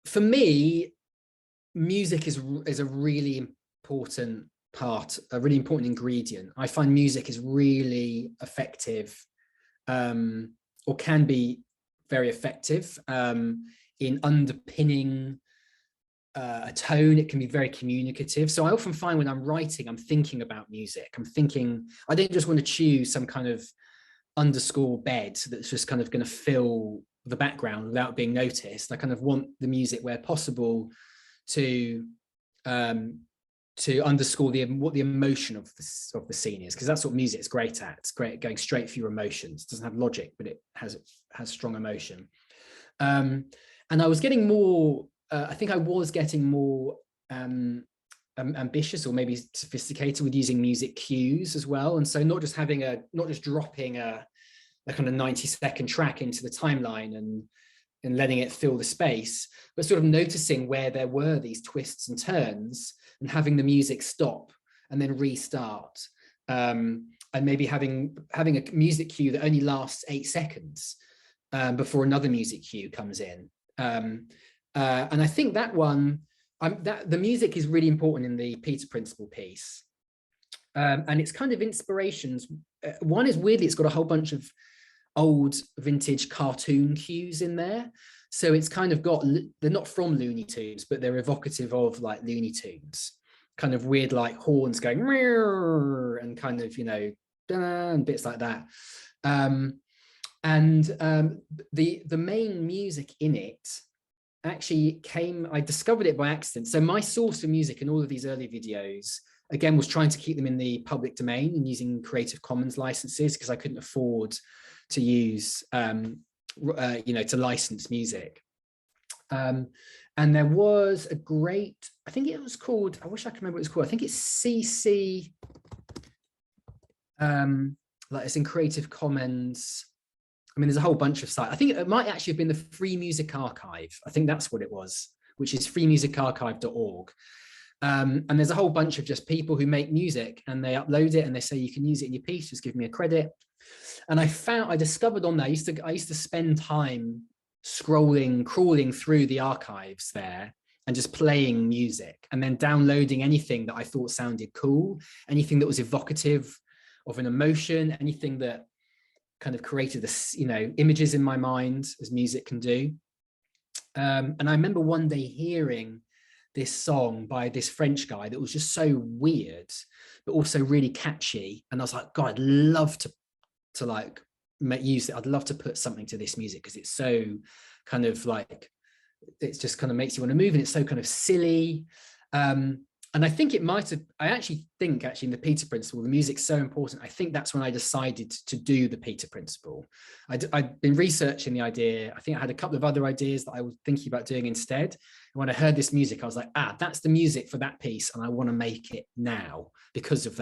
for me, music is a really important part, a really important ingredient. I find music is really effective, or can be very effective, in underpinning a tone. It can be very communicative. So I often find when I'm writing, I'm thinking about music. I don't just want to choose some kind of underscore bed that's just kind of going to fill the background without being noticed. I kind of want the music where possible to underscore what the emotion of the scene is, because that's what music is great at. It's great at going straight for your emotions. It doesn't have logic, but it has strong emotion. And I was getting more, I think I was getting more ambitious or maybe sophisticated with using music cues as well. And so not just dropping a kind of 90-second track into the timeline and letting it fill the space, but sort of noticing where there were these twists and turns and having the music stop and then restart. And maybe having a music cue that only lasts 8 seconds before another music cue comes in. And I think that one, the music is really important in the Peter Principle piece. And it's kind of inspirations. One is, weirdly, it's got a whole bunch of old vintage cartoon cues in there. So it's kind of got, they're not from Looney Tunes, but they're evocative of like Looney Tunes, kind of weird like horns going and kind of, and bits like that. The main music in it actually I discovered it by accident. So my source for music in all of these early videos, again, was trying to keep them in the public domain and using Creative Commons licenses, because I couldn't afford to use, to license music. And there was a great, I think it was called, I wish I could remember what it's called. I think it's CC, like it's in Creative Commons. I mean, there's a whole bunch of sites. I think it might actually have been the Free Music Archive. I think that's what it was, which is freemusicarchive.org. And there's a whole bunch of just people who make music and they upload it and they say, you can use it in your piece, just give me a credit. And I discovered on there, I used to spend time crawling through the archives there and just playing music and then downloading anything that I thought sounded cool, anything that was evocative of an emotion, anything that kind of created this, images in my mind, as music can do. And I remember one day hearing this song by this French guy that was just so weird, but also really catchy. And I was like, God, I'd love to like use it. I'd love to put something to this music, because it's so kind of like, it just kind of makes you want to move, and it's so kind of silly. And I think I actually think in the Peter Principle, the music's so important. I think that's when I decided to do the Peter Principle. I'd been researching the idea. I think I had a couple of other ideas that I was thinking about doing instead. And when I heard this music, I was like, that's the music for that piece, and I want to make it now because of that.